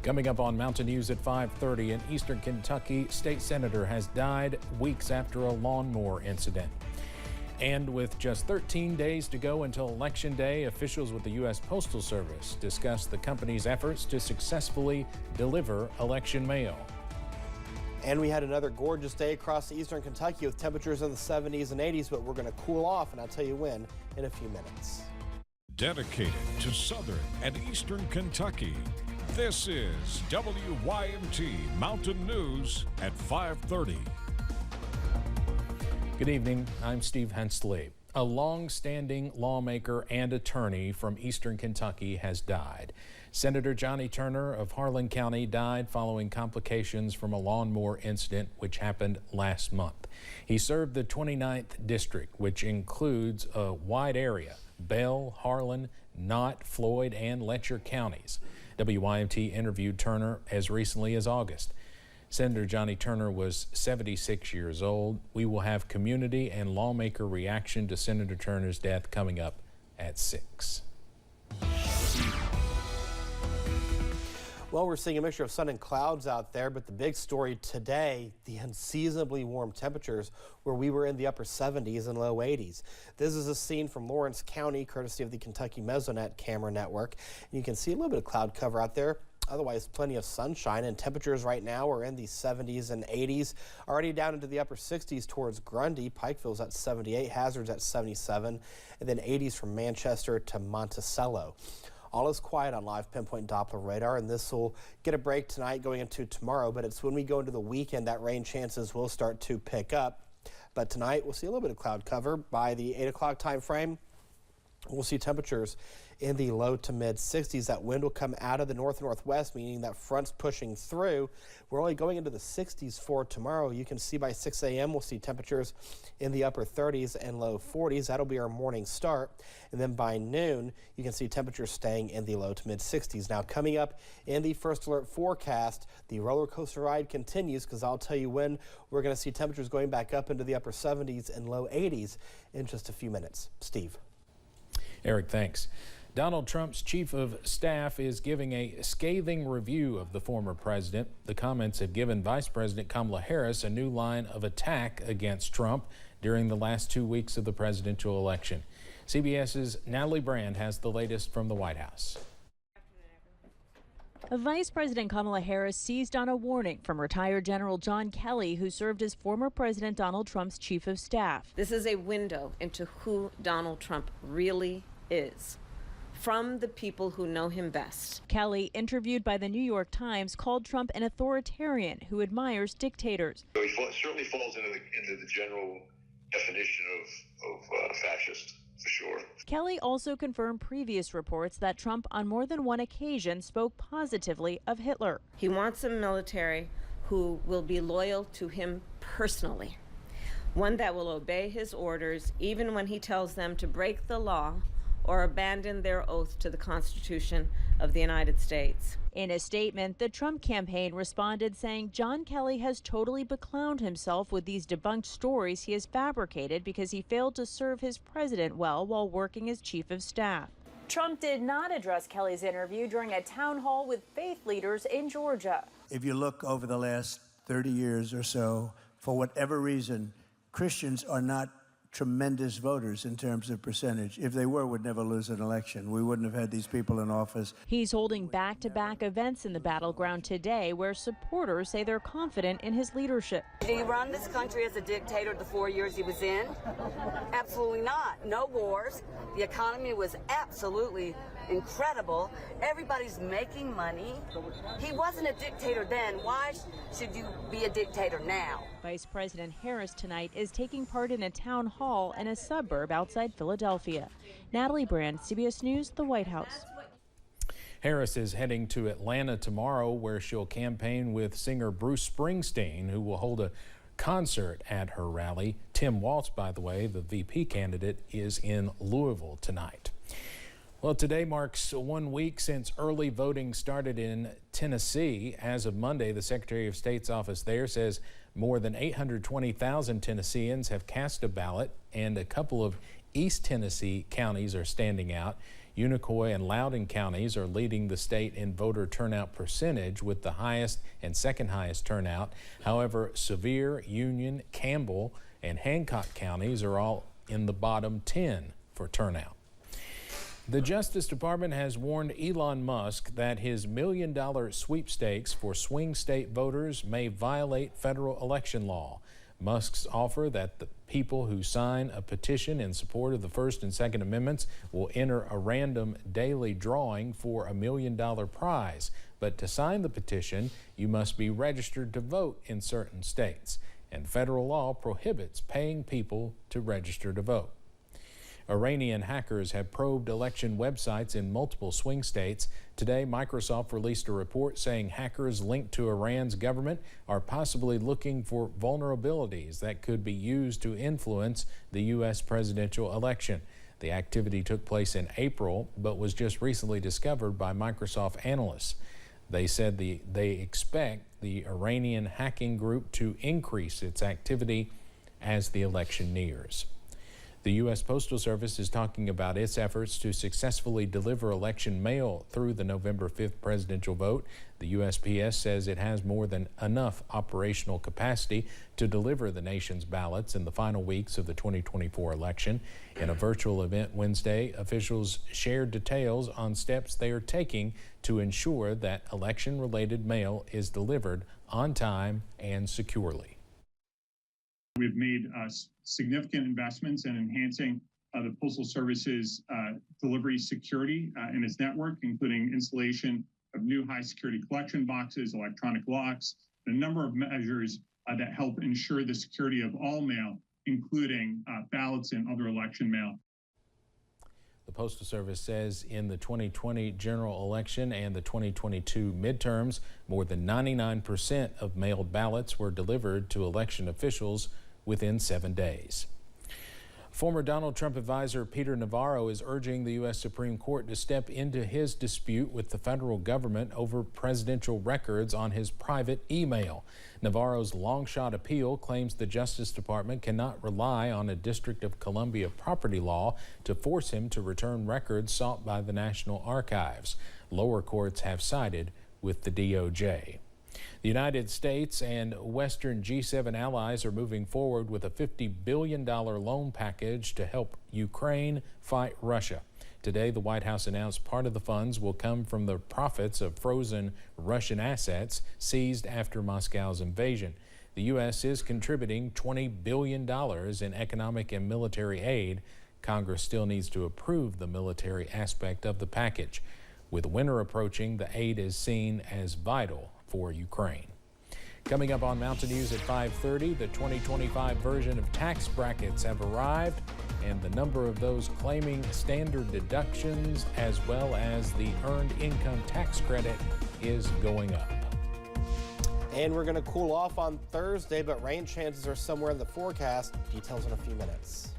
Coming up on Mountain News at 5:30, an Eastern Kentucky state senator has died weeks after a lawnmower incident. And with just 13 days to go until Election Day, officials with the U.S. Postal Service discussed the company's efforts to successfully deliver election mail. And we had another gorgeous day across Eastern Kentucky with temperatures in the 70s and 80s, but we're going to cool off, and I'll tell you when in a few minutes. Dedicated to Southern and Eastern Kentucky, this is WYMT Mountain News at 5:30. Good evening, I'm Steve Hensley. A long-standing lawmaker and attorney from Eastern Kentucky has died. Senator Johnny Turner of Harlan County died following complications from a lawnmower incident which happened last month. He served the 29th District, which includes a wide area: Bell, Harlan, Knott, Floyd, and Letcher counties. WYMT interviewed Turner as recently as August. Senator Johnny Turner was 76 years old. We will have community and lawmaker reaction to Senator Turner's death coming up at 6. Well, we're seeing a mixture of sun and clouds out there, but the big story today, the unseasonably warm temperatures where we were in the upper 70s and low 80s. This is a scene from Lawrence County, courtesy of the Kentucky Mesonet camera network. And you can see a little bit of cloud cover out there. Otherwise, plenty of sunshine, and temperatures right now are in the 70s and 80s, already down into the upper 60s towards Grundy. Pikeville's at 78, Hazard's at 77, and then 80s from Manchester to Monticello. All is quiet on live pinpoint Doppler radar, and this will get a break tonight going into tomorrow, but it's when we go into the weekend that rain chances will start to pick up. But tonight we'll see a little bit of cloud cover. By the 8 o'clock time frame, we'll see temperatures in the low to mid 60s. That wind will come out of the north and northwest, meaning that front's pushing through. We're only going into the 60s for tomorrow. You can see by 6 a.m. we'll see temperatures in the upper 30s and low 40s. That'll be our morning start. And then by noon, you can see temperatures staying in the low to mid 60s. Now coming up in the first alert forecast, the roller coaster ride continues, because I'll tell you when we're going to see temperatures going back up into the upper 70s and low 80s in just a few minutes. Steve. Eric, thanks. Donald Trump's chief of staff is giving a scathing review of the former president. The comments have given Vice President Kamala Harris a new line of attack against Trump during the last 2 weeks of the presidential election. CBS's Natalie Brand has the latest from the White House. Vice President Kamala Harris seized on a warning from retired General John Kelly, who served as former President Donald Trump's chief of staff. This is a window into who Donald Trump really is, from the people who know him best. Kelly, interviewed by the New York Times, called Trump an authoritarian who admires dictators. So he certainly falls into the general definition of fascist, for sure. Kelly also confirmed previous reports that Trump on more than one occasion spoke positively of Hitler. He wants a military who will be loyal to him personally, one that will obey his orders even when he tells them to break the law or abandon their oath to the Constitution of the United States. In a statement, the Trump campaign responded saying John Kelly has totally beclowned himself with these debunked stories he has fabricated because he failed to serve his president well while working as chief of staff. Trump did not address Kelly's interview during a town hall with faith leaders in Georgia. If you look over the last 30 years or so, for whatever reason, Christians are not tremendous voters in terms of percentage. If they were, we'd never lose an election. We wouldn't have had these people in office. He's holding back-to-back events in the battleground today where supporters say they're confident in his leadership. Did he run this country as a dictator the 4 years he was in? Absolutely not. No wars. The economy was absolutely incredible. Everybody's making money. He wasn't a dictator then. Why should you be a dictator now? Vice President Harris tonight is taking part in a town hall in a suburb outside Philadelphia. Natalie Brand, CBS News, the White House. Harris is heading to Atlanta tomorrow, where she'll campaign with singer Bruce Springsteen, who will hold a concert at her rally. Tim Walz, by the way, the VP candidate, is in Louisville tonight. Well, today marks 1 week since early voting started in Tennessee. As of Monday, the Secretary of State's office there says more than 820,000 Tennesseans have cast a ballot, and a couple of East Tennessee counties are standing out. Unicoi and Loudoun counties are leading the state in voter turnout percentage with the highest and second highest turnout. However, Sevier, Union, Campbell, and Hancock counties are all in the bottom 10 for turnout. The Justice Department has warned Elon Musk that his $1 million sweepstakes for swing state voters may violate federal election law. Musk's offer that the people who sign a petition in support of the First and Second Amendments will enter a random daily drawing for $1 million prize. But to sign the petition, you must be registered to vote in certain states, and federal law prohibits paying people to register to vote. Iranian hackers have probed election websites in multiple swing states. Today, Microsoft released a report saying hackers linked to Iran's government are possibly looking for vulnerabilities that could be used to influence the U.S. presidential election. The activity took place in April, but was just recently discovered by Microsoft analysts. They said they expect the Iranian hacking group to increase its activity as the election nears. The U.S. Postal Service is talking about its efforts to successfully deliver election mail through the November 5th presidential vote. The USPS says it has more than enough operational capacity to deliver the nation's ballots in the final weeks of the 2024 election. In a virtual event Wednesday, officials shared details on steps they are taking to ensure that election-related mail is delivered on time and securely. We've made significant investments in enhancing the Postal Service's delivery security in its network, including installation of new high-security collection boxes, electronic locks, and a number of measures that help ensure the security of all mail, including ballots and other election mail. The Postal Service says in the 2020 general election and the 2022 midterms, more than 99% of mailed ballots were delivered to election officials within 7 days. Former Donald Trump advisor Peter Navarro is urging the U.S. Supreme Court to step into his dispute with the federal government over presidential records on his private email. Navarro's long-shot appeal claims the Justice Department cannot rely on a District of Columbia property law to force him to return records sought by the National Archives. Lower courts have sided with the DOJ. The United States and Western G7 allies are moving forward with a $50 billion loan package to help Ukraine fight Russia. Today, the White House announced part of the funds will come from the profits of frozen Russian assets seized after Moscow's invasion. The U.S. is contributing $20 billion in economic and military aid. Congress still needs to approve the military aspect of the package. With winter approaching, the aid is seen as vital for Ukraine. Coming up on Mountain News at 5:30, the 2025 version of tax brackets have arrived, and the number of those claiming standard deductions as well as the earned income tax credit is going up. And we're going to cool off on Thursday, but rain chances are somewhere in the forecast. Details in a few minutes.